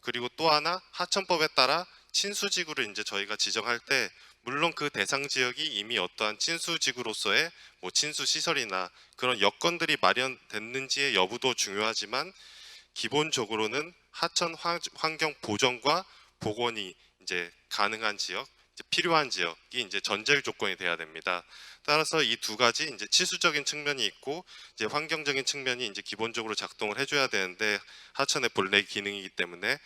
그리고 또 하나 하천법에 따라 친수지구를 이제 저희가 지정할 때 물론 그 대상 지역이 이미 어떠한 친수지구로서의 뭐 친수시설이나 그런 여건들이 마련됐는지의 여부도 중요하지만 기본적으로는 하천 환경 보전과 복원이 이제 가능한 지역, 이제 필요한 지역이 이제 전제 조건이 돼야 됩니다. 따라서 이 두 가지 이제 치수적인 측면이 있고 이제 환경적인 측면이 이제 기본적으로 작동을 해줘야 되는데 하천의 본래 기능이기 때문에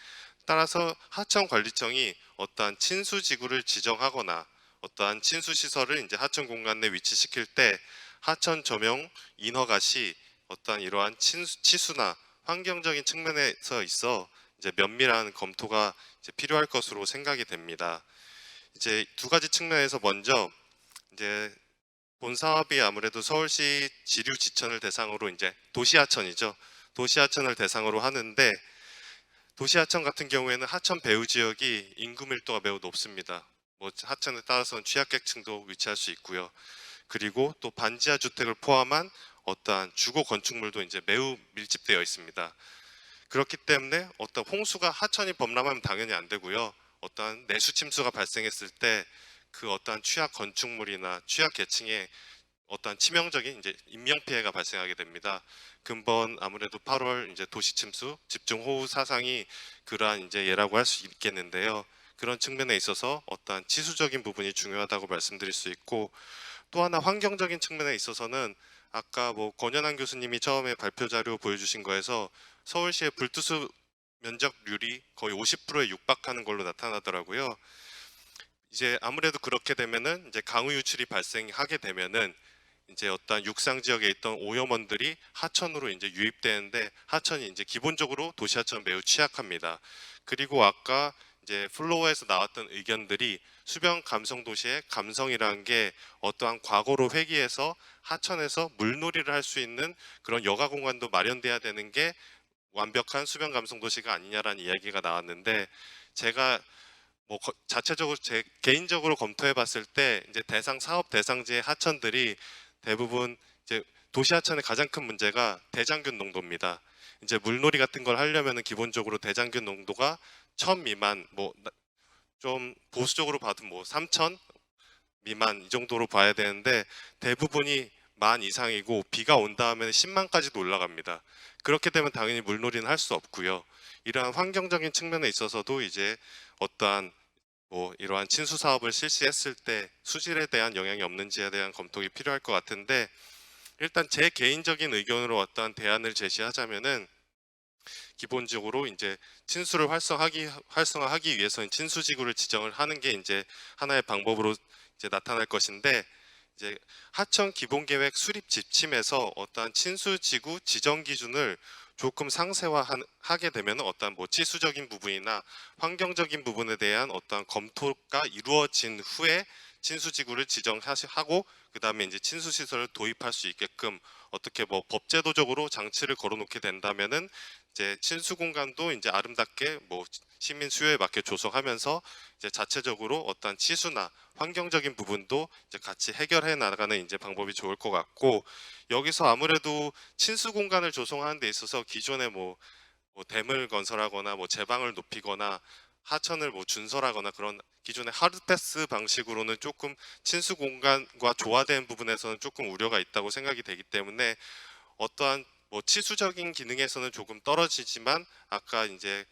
따라서 하천관리청이 어떠한 친수지구를 지정하거나 어떠한 친수시설을 이제 하천 공간 내 위치시킬 때 하천 점용 인허가 시 어떠한 이러한 치수나 환경적인 측면에서 있어 이제 면밀한 검토가 이제 필요할 것으로 생각이 됩니다. 이제 두 가지 측면에서 먼저 이제 본 사업이 아무래도 서울시 지류 지천을 대상으로 이제 도시하천이죠. 도시하천을 대상으로 하는데 도시하천 같은 경우에는 하천 배후 지역이 인구 밀도가 매우 높습니다. 뭐 하천에 따라서는 취약계층도 위치할 수 있고요. 그리고 또 반지하 주택을 포함한 어떠한 주거 건축물도 이제 매우 밀집되어 있습니다. 그렇기 때문에 어떤 홍수가 하천이 범람하면 당연히 안 되고요. 어떠한 내수 침수가 발생했을 때 그 어떠한 취약 건축물이나 취약 계층에 어떠한 치명적인 이제 인명 피해가 발생하게 됩니다. 근본 아무래도 8월 이제 도시 침수, 집중호우 사상이 그러한 이제 예라고 할 수 있겠는데요. 그런 측면에 있어서 어떠한 치수적인 부분이 중요하다고 말씀드릴 수 있고 또 하나 환경적인 측면에 있어서는 아까 뭐 권현환 교수님이 처음에 발표 자료 보여주신 거에서 서울시의 불투수 면적률이 거의 50%에 육박하는 걸로 나타나더라고요. 이제 아무래도 그렇게 되면은 이제 강우 유출이 발생하게 되면은 이제 어떤 육상 지역에 있던 오염원들이 하천으로 이제 유입되는데 하천이 이제 기본적으로 도시하천 매우 취약합니다. 그리고 아까 이제 플로어에서 나왔던 의견들이 수변 감성 도시의 감성이라는 게 어떠한 과거로 회귀해서 하천에서 물놀이를 할 수 있는 그런 여가 공간도 마련돼야 되는 게 완벽한 수변 감성 도시가 아니냐라는 이야기가 나왔는데 제가 뭐 자체적으로 제 개인적으로 검토해 봤을 때 이제 사업 대상지의 하천들이 대부분 이제 도시 하천의 가장 큰 문제가 대장균 농도입니다. 이제 물놀이 같은 걸 하려면은 기본적으로 대장균 농도가 1000 미만 뭐 좀 보수적으로 봐도 뭐 3000 미만 이 정도로 봐야 되는데 대부분이 10,000 이상이고 비가 온 다음에는 10만까지도 올라갑니다. 그렇게 되면 당연히 물놀이는 할 수 없고요. 이러한 환경적인 측면에 있어서도 이제 어떠한 뭐 이러한 친수 사업을 실시했을 때 수질에 대한 영향이 없는지에 대한 검토가 필요할 것 같은데 일단 제 개인적인 의견으로 어떠한 대안을 제시하자면은 기본적으로 이제 친수를 활성화하기 위해서는 친수지구를 지정을 하는 게 이제 하나의 방법으로 이제 나타날 것인데 이제 하천 기본계획 수립 지침에서 어떠한 친수지구 지정 기준을 조금 상세화하게 되면 어떠한 뭐 치수적인 부분이나 환경적인 부분에 대한 어떠한 검토가 이루어진 후에 친수지구를 지정하고 그다음에 이제 친수 시설을 도입할 수 있게끔 어떻게 뭐 법제도적으로 장치를 걸어놓게 된다면은 이제 친수 공간도 이제 아름답게 뭐 시민 수요에 맞게 조성하면서 이제 자체적으로 어떠한 치수나 환경적인 부분도 이제 같이 해결해 나가는 이제 방법이 좋을 것 같고, 여기서 아무래도 친수 공간을 조성하는 데 있어서 기존에 뭐 댐을 건설하거나 뭐 제방을 높이거나 하천을 뭐 준설하거나 그런 기존의 하드패스 방식으로는 조금 친수 공간과 조화된 부분에서는 조금 우려가 있다고 생각이 되기 때문에 어떠한 뭐 치수적인 기능에서는 조금 떨어지지만, 아까 이제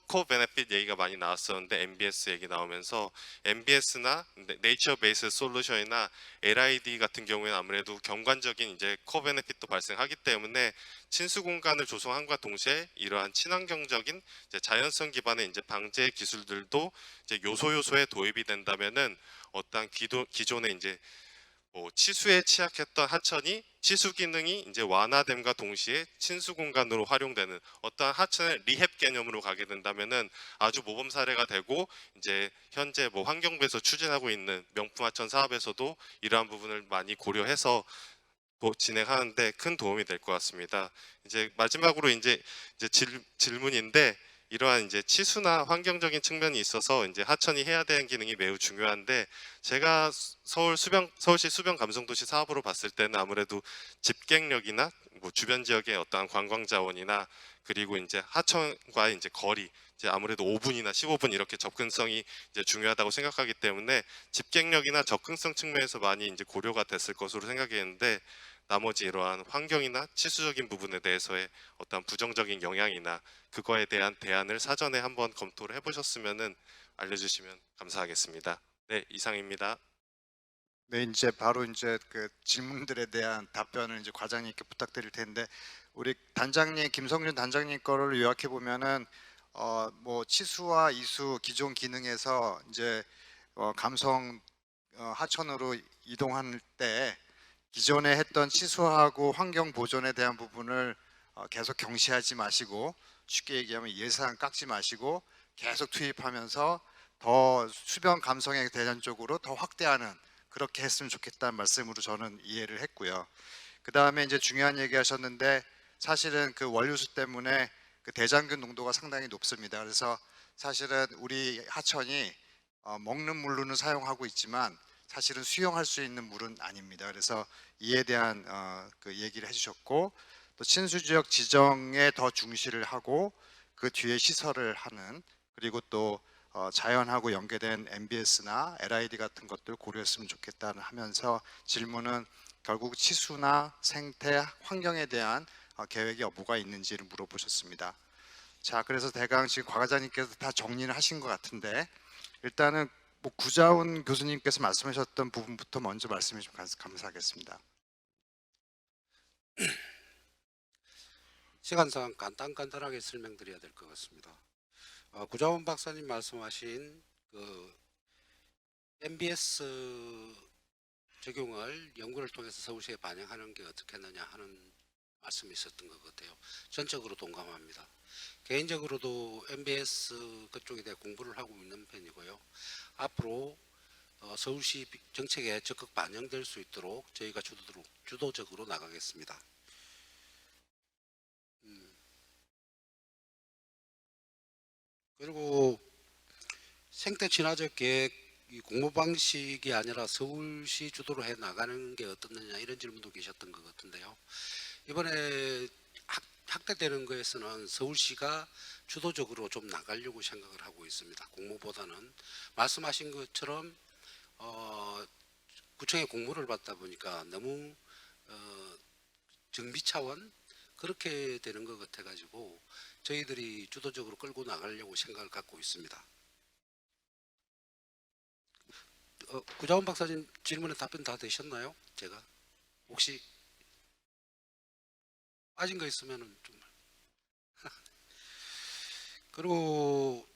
코 베네핏 얘기가 많이 나왔었는데 MBS 얘기 나오면서 MBS나 네이처 베이스 솔루션이나 LID 같은 경우에는 아무래도 경관적인 이제 코 베네핏도 발생하기 때문에 친수 공간을 조성함과 동시에 이러한 친환경적인 이제 자연성 기반의 이제 방제 기술들도 이제 요소에 도입이 된다면은 어떠한 기존의 이제 뭐 치수에 취약했던 하천이 치수 기능이 이제 완화됨과 동시에 친수 공간으로 활용되는 어떠한 하천의 리헵 개념으로 가게 된다면은 아주 모범 사례가 되고, 이제 현재 뭐 환경부에서 추진하고 있는 명품 하천 사업에서도 이러한 부분을 많이 고려해서 진행하는데 큰 도움이 될 것 같습니다. 이제 마지막으로 이제 질문인데, 이러한 이제 치수나 환경적인 측면이 있어서 이제 하천이 해야 되는 기능이 매우 중요한데, 제가 서울시 수변 감성도시 사업으로 봤을 때는 아무래도 집객력이나 뭐 주변 지역의 어떠한 관광 자원이나 그리고 이제 하천과의 이제 거리, 이제 아무래도 5분이나 15분 이렇게 접근성이 이제 중요하다고 생각하기 때문에 집객력이나 접근성 측면에서 많이 이제 고려가 됐을 것으로 생각했는데, 나머지 이러한 환경이나 치수적인 부분에 대해서의 어떤 부정적인 영향이나 그거에 대한 대안을 사전에 한번 검토를 해보셨으면은 알려주시면 감사하겠습니다. 네, 이상입니다. 네, 이제 바로 이제 그 질문들에 대한 답변을 이제 과장님께 부탁드릴 텐데, 우리 단장님 김성준 단장님 거를 요약해 보면은 뭐 치수와 이수 기존 기능에서 이제 감성 하천으로 이동할 때 기존에 했던 치수하고 환경 보존에 대한 부분을 계속 경시하지 마시고, 쉽게 얘기하면 예산 깎지 마시고 계속 투입하면서 더 수변 감성에 대전적으로 더 확대하는, 그렇게 했으면 좋겠다는 말씀으로 저는 이해를 했고요. 그 다음에 이제 중요한 얘기 하셨는데, 사실은 그 원료수 때문에 그 대장균 농도가 상당히 높습니다. 그래서 사실은 우리 하천이 먹는 물로는 사용하고 있지만 사실은 수용할 수 있는 물은 아닙니다. 그래서 이에 대한 그 얘기를 해주셨고, 또 친수지역 지정에 더 중시를 하고 그 뒤에 시설을 하는, 그리고 또 자연하고 연계된 MBS나 LID 같은 것들 고려했으면 좋겠다는 하면서, 질문은 결국 치수나 생태 환경에 대한 계획이 뭐가 있는지를 물어보셨습니다. 자, 그래서 대강 지금 과 과장님께서 다 정리를 하신 것 같은데, 일단은 뭐 구자훈 교수님께서 말씀하셨던 부분부터 먼저 말씀해 주시면 감사하겠습니다. 시간상 간단하게 설명드려야 될 것 같습니다. 구자원 박사님 말씀하신 그 MBS 적용을 연구를 통해서 서울시에 반영하는 게 어떻겠느냐 하는 말씀이 있었던 것 같아요. 전적으로 동감합니다. 개인적으로도 MBS 그쪽에 대해 공부를 하고 있는 편이고요. 앞으로 서울시 정책에 적극 반영될 수 있도록 저희가 주도적으로 나가겠습니다. 그리고 생태 친화적 계획 이 공모 방식이 아니라 서울시 주도로 해 나가는 게 어떻느냐, 이런 질문도 계셨던 것 같은데요. 이번에 확대되는 거에서는 서울시가 주도적으로 좀 나가려고 생각을 하고 있습니다. 공모보다는 말씀하신 것처럼 구청의 공모를 받다 보니까 너무 정비 차원 그렇게 되는 것 같아 가지고 저희들이 주도적으로 끌고 나가려고 생각을 갖고 있습니다. 구자원 박사님 질문에 답변 다 되셨나요? 제가 혹시 빠진 거 있으면은 좀 그리고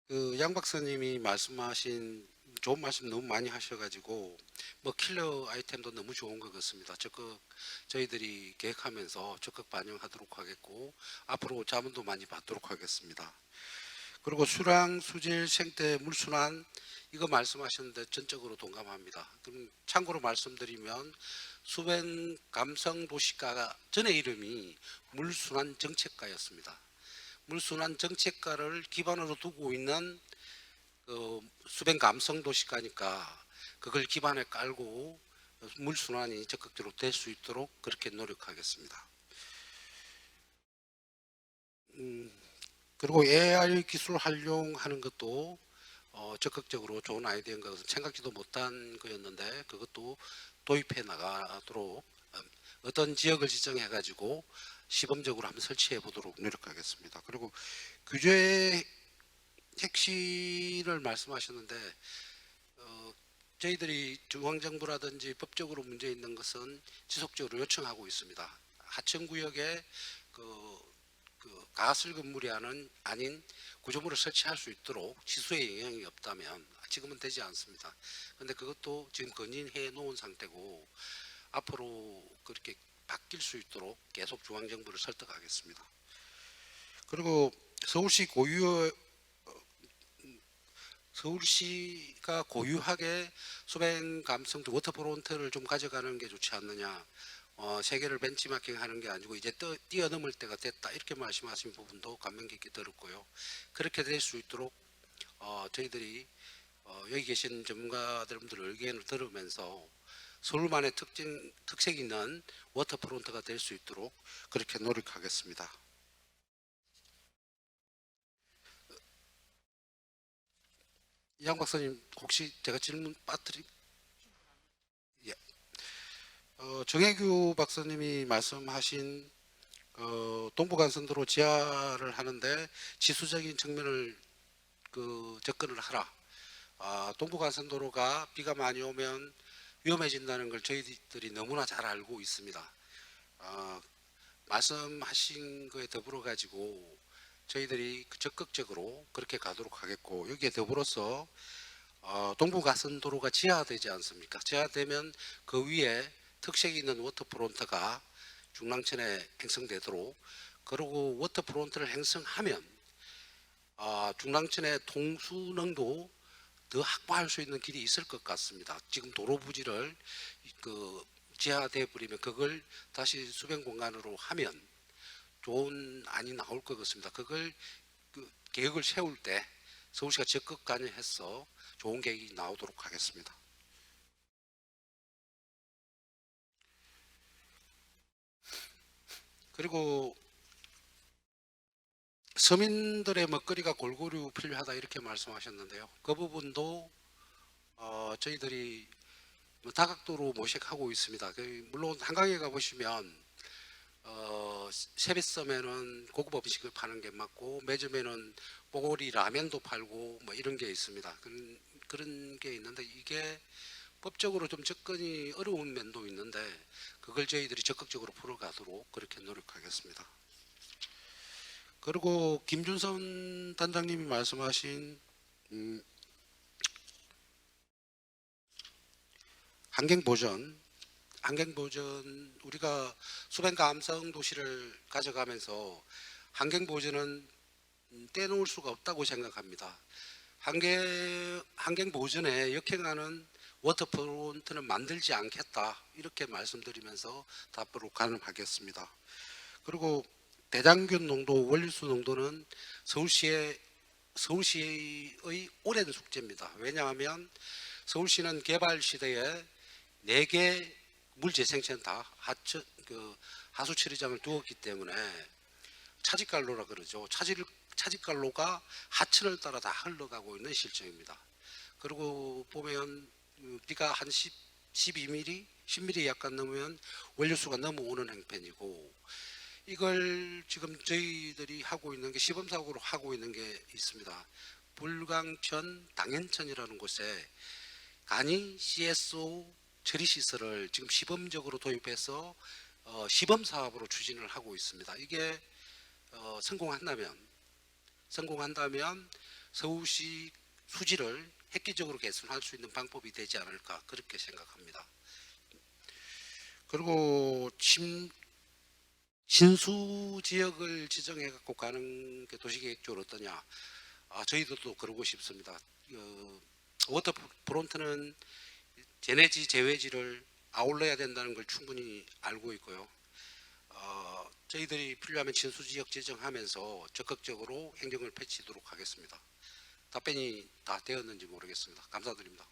그 양 박사님이 말씀하신 좋은 말씀 너무 많이 하셔가지고 뭐 킬러 아이템도 너무 좋은 것 같습니다. 적극 저희들이 계획하면서 적극 반영하도록 하겠고 앞으로 자문도 많이 받도록 하겠습니다. 그리고 수량, 수질, 생태, 물순환 이거 말씀하셨는데 전적으로 동감합니다. 그럼 참고로 말씀드리면 수변 감성 도시가가 전의 이름이 물순환 정책과였습니다. 물순환 정책과를 기반으로 두고 있는 수변 감성 도시가니까 그걸 기반에 깔고 물순환이 적극적으로 될 수 있도록 그렇게 노력하겠습니다. 그리고 AI 기술 활용하는 것도 적극적으로 좋은 아이디어인 것은 생각지도 못한 거였는데 그것도 도입해 나가도록 어떤 지역을 지정해 가지고 시범적으로 한번 설치해 보도록 노력하겠습니다. 그리고 규제 핵심을 말씀하셨는데 저희들이 중앙정부라든지 법적으로 문제 있는 것은 지속적으로 요청하고 있습니다. 하천구역에 가설 건물이 아닌 구조물을 설치할 수 있도록 지수에 영향이 없다면 지금은 되지 않습니다. 그런데 그것도 지금 건인해 놓은 상태고 앞으로 그렇게 바뀔 수 있도록 계속 중앙정부를 설득하겠습니다. 그리고 서울시가 고유하게 수변 감성 워터프론트를 좀 가져가는 게 좋지 않느냐. 세계를 벤치마킹하는 게 아니고 이제 뛰어넘을 때가 됐다 이렇게 말씀하신 부분도 감명 깊게 들었고요. 그렇게 될 수 있도록 저희들이 여기 계신 전문가들의 의견을 들으면서 서울만의 특색 있는 워터프론트가 될 수 있도록 그렇게 노력하겠습니다. 이양 박사님 혹시 제가 질문 빠뜨리? 예. 정혜규 박사님이 말씀하신 동부간선도로 지하를 하는데 지수적인 측면을 접근을 하라. 동부간선도로가 비가 많이 오면 위험해진다는 걸 저희들이 너무나 잘 알고 있습니다. 말씀하신 거에 더불어 가지고 저희들이 적극적으로 그렇게 가도록 하겠고 여기에 더불어서 동부가선도로가 지하되지 않습니까? 지하되면 그 위에 특색 있는 워터프론트가 중랑천에 형성되도록 그리고 워터프론트를 형성하면 중랑천의 통수능도 더 확보할 수 있는 길이 있을 것 같습니다. 지금 도로 부지를 지하돼 버리면 그걸 다시 수변 공간으로 하면 좋은 안이 나올 것 같습니다. 그걸 계획을 세울 때 서울시가 적극 관여해서 좋은 계획이 나오도록 하겠습니다. 그리고 서민들의 먹거리가 골고루 필요하다 이렇게 말씀하셨는데요. 그 부분도 저희들이 다각도로 모색하고 있습니다. 물론 한강에 가보시면 세뱃섬에는 고급 음식을 파는 게 맞고 매점에는 뽀고리 라면도 팔고 뭐 이런 게 있습니다. 그런 게 있는데 이게 법적으로 좀 접근이 어려운 면도 있는데 그걸 저희들이 적극적으로 풀어가도록 그렇게 노력하겠습니다. 그리고 김준선 단장님이 말씀하신 환경보전 우리가 수변 감성 도시를 가져가면서 환경보전은 떼놓을 수가 없다고 생각합니다. 환경보전에 역행하는 워터프론트는 만들지 않겠다 이렇게 말씀드리면서 답으로 가능하겠습니다. 그리고 대장균 농도, 원료수 농도는 서울시의 오랜 숙제입니다. 왜냐하면 서울시는 개발 시대에 4개 물재생센터 하수 처리장을 두었기 때문에 차직갈로라 그러죠. 차직갈로가 하천을 따라 다 흘러가고 있는 실정입니다. 그리고 보면 비가 한 12mm, 10mm 약간 넘으면 원료수가 넘어오는 형편이고 이걸 지금 저희들이 하고 있는 게 시범사고로 하고 있는 게 있습니다. 불광천 당연천이라는 곳에 간이 CSO 처리시설을 지금 시범적으로 도입해서 시범사업으로 추진을 하고 있습니다. 이게 성공한다면 서울시 수질을 획기적으로 개선할 수 있는 방법이 되지 않을까 그렇게 생각합니다. 그리고 신수 지역을 지정해 갖고 가는 게 도시계획적으로 어떠냐? 저희들도 그러고 싶습니다. 워터프론트는 제네지 제외지를 아울러야 된다는 걸 충분히 알고 있고요. 저희들이 필요하면 진수지역 지정하면서 적극적으로 행정을 펼치도록 하겠습니다. 답변이 다 되었는지 모르겠습니다. 감사드립니다.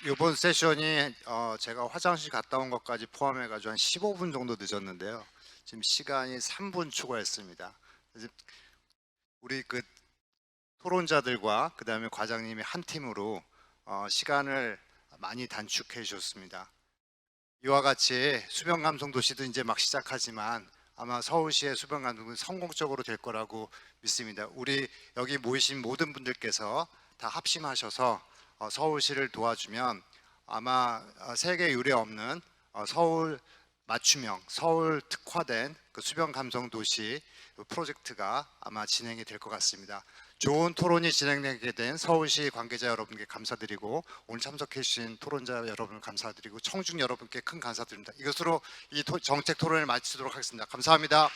이번 세션이 제가 화장실 갔다 온 것까지 포함해가지고 한 15분 정도 늦었는데요. 지금 시간이 3분 추가했습니다. 그래서 우리 토론자들과 그다음에 과장님이 한 팀으로 시간을 많이 단축해 주셨습니다. 이와 같이 수변 감성 도시도 이제 막 시작하지만 아마 서울시의 수변 감성은 성공적으로 될 거라고 믿습니다. 우리 여기 모이신 모든 분들께서 다 합심하셔서 서울시를 도와주면 아마 세계 유례 없는 서울 맞춤형, 서울 특화된 수변 감성 도시 프로젝트가 아마 진행이 될 것 같습니다. 좋은 토론이 진행되게 된 서울시 관계자 여러분께 감사드리고 오늘 참석해 주신 토론자 여러분 감사드리고 청중 여러분께 큰 감사드립니다. 이것으로 이 정책 토론을 마치도록 하겠습니다. 감사합니다.